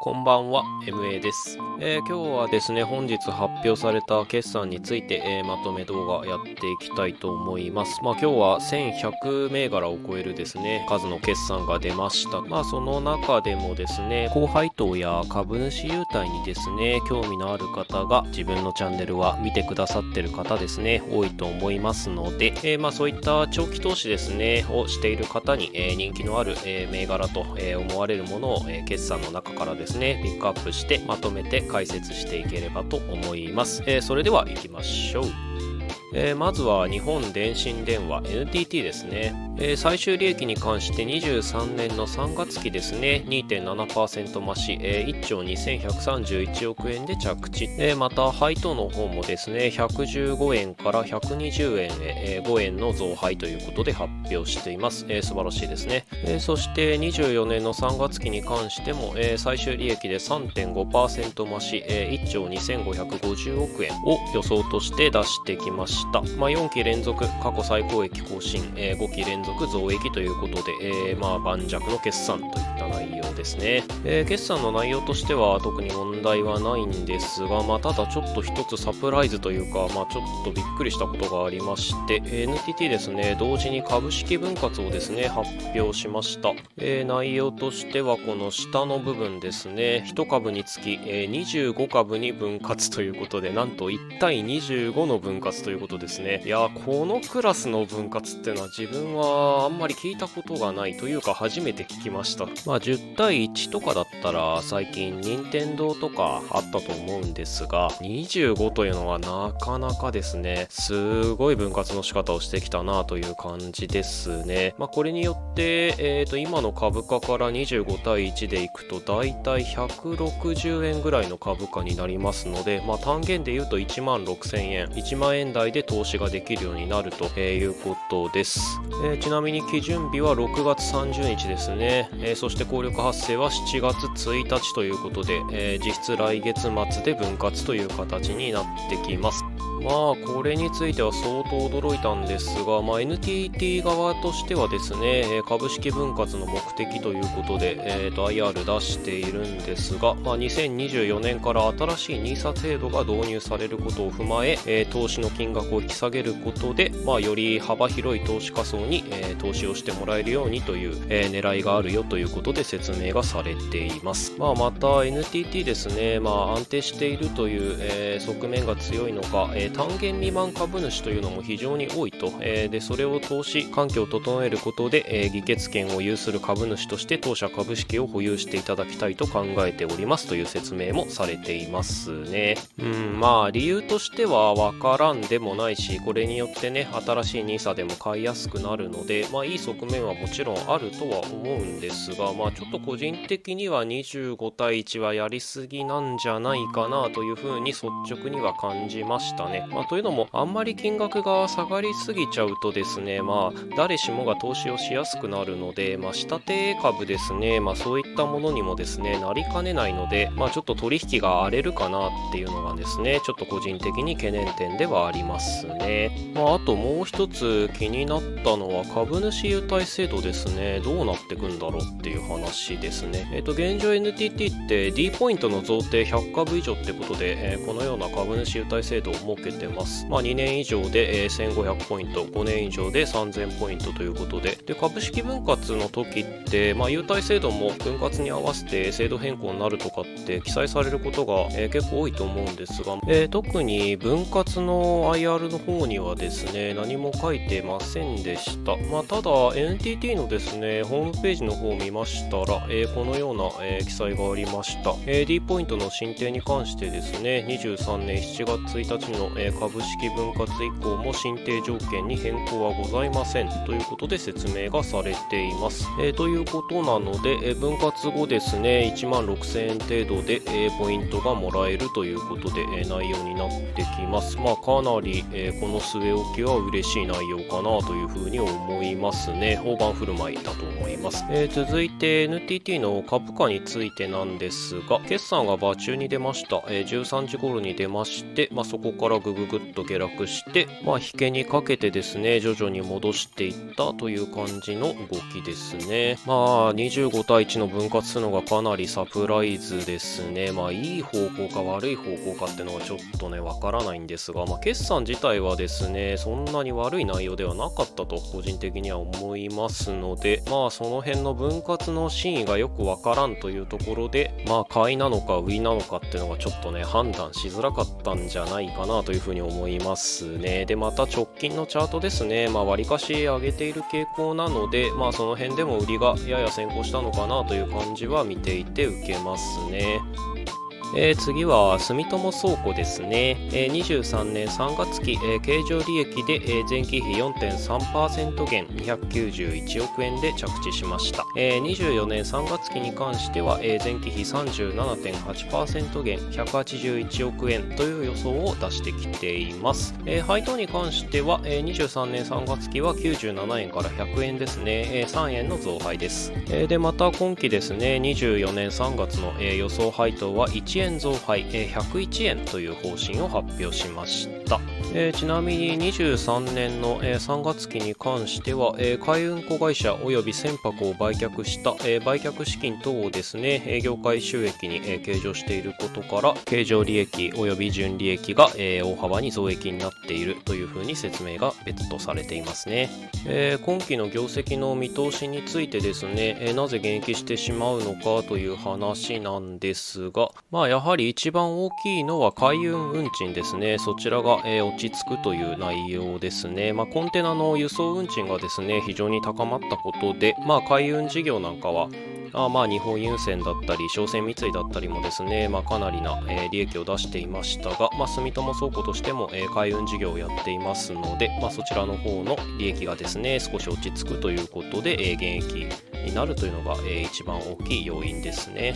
こんばんは、MA です。今日はですね、本日発表された決算について、まとめ動画やっていきたいと思います。今日は1100銘柄を超えるですね、数の決算が出ました。その中でもですね、高配当や株主優待にですね、興味のある方が自分のチャンネルは見てくださってる方ですね、多いと思いますので、そういった長期投資ですね、をしている方に、人気のある、銘柄と、思われるものを、決算の中からですね、ピックアップしてまとめて解説していければと思います。それでは行きましょう。まずは日本電信電話 NTT ですね。最終利益に関して23年の3月期ですね 2.7% 増し、1兆2131億円で着地、また配当の方もですね115円から120円へ、5円の増配ということで発表しています。素晴らしいですね。そして24年の3月期に関しても、最終利益で 3.5% 増し、1兆2550億円を予想として出してきました。4期連続過去最高益更新、5期連続増益ということで、盤石の決算といった内容ですね。決算の内容としては特に問題はないんですが、ただちょっと一つサプライズというか、ちょっとびっくりしたことがありまして、NTT ですね、同時に株式分割をですね発表しました。内容としてはこの下の部分ですね、1株につき、25株に分割ということで、なんと1対25の分割ということですね。いやこのクラスの分割っていうのは自分はあんまり聞いたことがないというか初めて聞きました。10対1とかだったら最近任天堂とかあったと思うんですが、25というのはなかなかですね、すごい分割の仕方をしてきたなという感じですね。これによって、今の株価から25対1でいくとだいたい160円ぐらいの株価になりますので、単元で言うと1万6000円1万円台で投資ができるようになるということです。ちなみに基準日は6月30日ですね。そして効力発生は7月1日ということで、実質来月末で分割という形になってきます。これについては相当驚いたんですが、NTT 側としてはですね、株式分割の目的ということで、IR 出しているんですが、2024年から新しい NISA 制度が導入されることを踏まえ、投資の金額を引き下げることで、より幅広い投資家層に、投資をしてもらえるようにという、狙いがあるよということで説明がされています。また NTT ですね、安定しているという、側面が強いのか、単元未満株主というのも非常に多いと、でそれを投資環境を整えることで、議決権を有する株主として当社株式を保有していただきたいと考えておりますという説明もされていますね。理由としてはわからんでもないし、これによってね新しい NISA でも買いやすくなるので、いい側面はもちろんあるとは思うんですが、ちょっと個人的には25対1はやりすぎなんじゃないかなというふうに率直には感じましたね。というのもあんまり金額が下がりすぎちゃうとですね、誰しもが投資をしやすくなるので、仕立て株ですね、そういったものにもですねなりかねないので、ちょっと取引が荒れるかなっていうのがですね、ちょっと個人的に懸念点ではありますね。あともう一つ気になったのは株主優待制度ですね。どうなってくんだろうっていう話ですね。現状 NTT って D ポイントの贈呈100株以上ってことで、このような株主優待制度を設けてます。2年以上で、1500ポイント、5年以上で3000ポイントということで、株式分割の時って、優待制度も分割に合わせて制度変更になるとかって記載されることが、結構多いと思うんですが、特に分割の IR の方にはですね何も書いてませんでした。ただ NTT のですねホームページの方を見ましたら、このような、記載がありました。D ポイントの申請に関してですね23年7月1日の、株式分割以降も申請条件に変更はございませんということで説明がされています。ということなので、分割後ですね1万6000円程度で、ポイントがもらえるということで、内容になってきます。かなり、この据え置きは嬉しい内容かなというふうに思いますね。大盤振る舞いだと思います。続いて NTT の株価についてなんですが、決算が場中に出ました。13時頃に出まして、そこからぐぐぐっと下落して、引けにかけてですね、徐々に戻していったという感じの動きですね。25対1の分割するのがかなりサプライズですね。いい方向か悪い方向かっていうのがちょっとね、わからないんですが、決算自体はですね、そんなに悪い内容ではなかったと個人的には思いますので、その辺の分割の真意がよくわからんというところで、買いなのか売りなのかっていうのがちょっとね、判断しづらかったんじゃないかなというふうに思いますね。で、また直近のチャートですね、わりかし上げている傾向なので、その辺でも売りがやや先行したのかなという感じは見ていて受けますね。次は住友倉庫ですね。23年3月期、経常利益で、前期比 4.3% 減291億円で着地しました。24年3月期に関しては、前期比 37.8% 減181億円という予想を出してきています。配当に関しては、23年3月期は97円から100円ですね。3円の増配です。で、また今期ですね、24年3月の、予想配当は1円増配101円という方針を発表しました。ちなみに23年の3月期に関しては海運子会社および船舶を売却した売却資金等をですね営業回収益に計上していることから経常利益および純利益が大幅に増益になっているというふうに説明が別途されていますね。今期の業績の見通しについてですねなぜ減益してしまうのかという話なんですが、やはり一番大きいのは海運運賃ですね。そちらが落ち着くという内容ですね。コンテナの輸送運賃がですね非常に高まったことで、海運事業なんかは日本郵船だったり商船三井だったりもですね、かなりな、利益を出していましたが、住友倉庫としても、海運事業をやっていますので、そちらの方の利益がですね少し落ち着くということで、減益になるというのが、一番大きい要因ですね。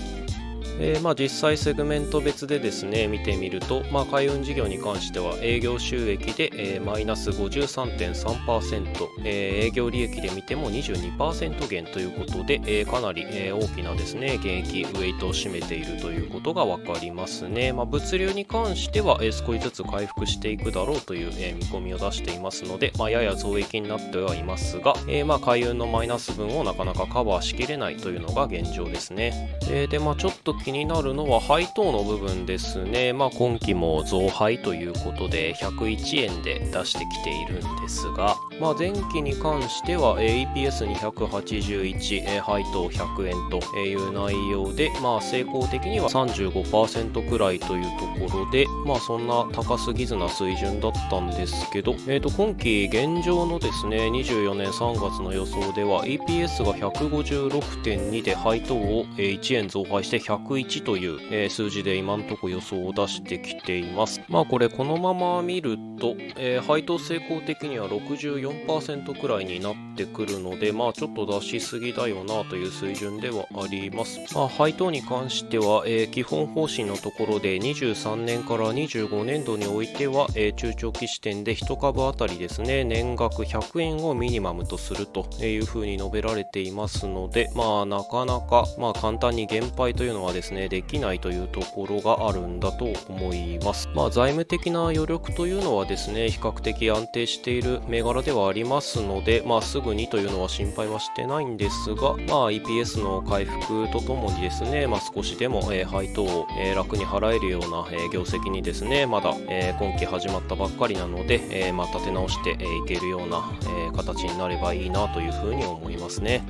実際セグメント別でですね見てみると、海運事業に関しては営業収益で、マイナス 53.3%、営業利益で見ても 22% 減ということで、かなり、大きなですね減益ウェイトを占めているということが分かりますね。物流に関しては、少しずつ回復していくだろうという、見込みを出していますので、やや増益になってはいますが、海運のマイナス分をなかなかカバーしきれないというのが現状ですね。で、ちょっと気になるのは配当の部分ですね。今期も増配ということで101円で出してきているんですが、前期に関しては EPS281、配当100円という内容で、成功的には 35% くらいというところで、そんな高すぎずな水準だったんですけど、今期現状のですね24年3月の予想では EPS が 156.2 で配当を1円増配して101という数字で今のところ予想を出してきています。これこのまま見ると配当成功的には 64% くらいになってくるので、ちょっと出しすぎだよなという水準ではあります。配当に関しては基本方針のところで23年から25年度においては中長期視点で1株当たりですね年額100円をミニマムとするというふうに述べられていますので、なかなか簡単に減配というのはですねできないというところがあるんだと思います。財務的な余力というのはですね比較的安定している銘柄ではありますので、すぐにというのは心配はしてないんですが、EPS の回復とともにですね、少しでも配当を楽に払えるような業績にですねまだ今期始まったばっかりなので立て直していけるような形になればいいなというふうに思いますね。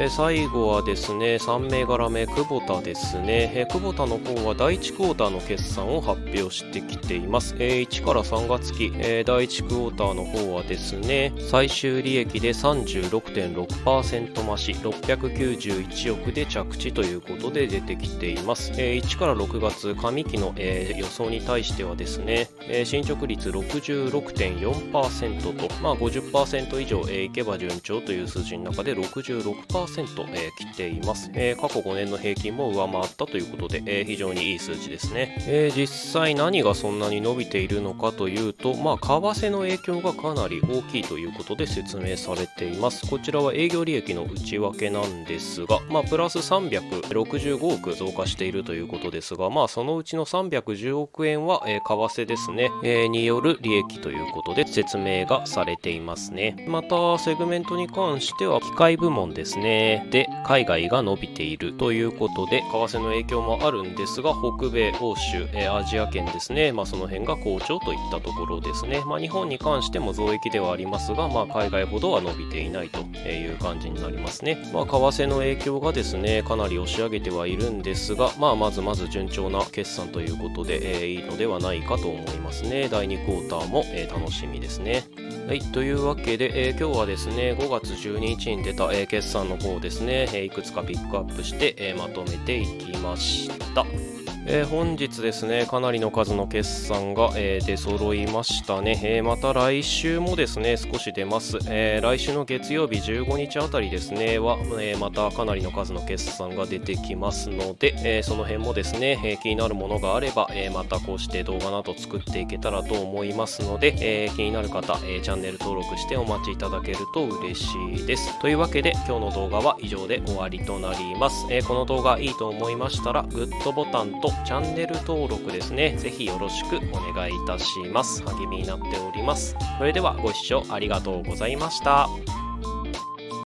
最後はですね3銘柄目久保田ですね。久保田の方は第1クォーターの決算を発表してきています。1から3月期、第1クォーターの方はですね最終利益で 36.6% 増し691億で着地ということで出てきています。1から6月上期の、予想に対してはですね進捗率 66.4% と、50% 以上、いけば順調という数字の中で 66% 12%、来ています。過去5年の平均も上回ったということで、非常にいい数字ですね。実際何がそんなに伸びているのかというと、為替の影響がかなり大きいということで説明されています。こちらは営業利益の内訳なんですが、プラス365億増加しているということですが、そのうちの310億円は、為替ですね、による利益ということで説明がされていますね。またセグメントに関しては機械部門ですねで海外が伸びているということで、為替の影響もあるんですが、北米、欧州、アジア圏ですね、その辺が好調といったところですね。日本に関しても増益ではありますが、海外ほどは伸びていないという感じになりますね。為替の影響がですねかなり押し上げてはいるんですが、まず順調な決算ということで、いいのではないかと思いますね。第2クォーターも、楽しみですね。はい、というわけで、今日はですね5月12日に出た、決算の方ですね、いくつかピックアップして、まとめていきました。本日ですねかなりの数の決算が、出揃いましたね。また来週もですね少し出ます。来週の月曜日15日あたりですねは、またかなりの数の決算が出てきますので、その辺もですね、気になるものがあれば、またこうして動画など作っていけたらと思いますので、気になる方、チャンネル登録してお待ちいただけると嬉しいです。というわけで今日の動画は以上で終わりとなります。この動画いいと思いましたらグッドボタンとチャンネル登録ですね、ぜひよろしくお願いいたします。励みになっております。それではご視聴ありがとうございました。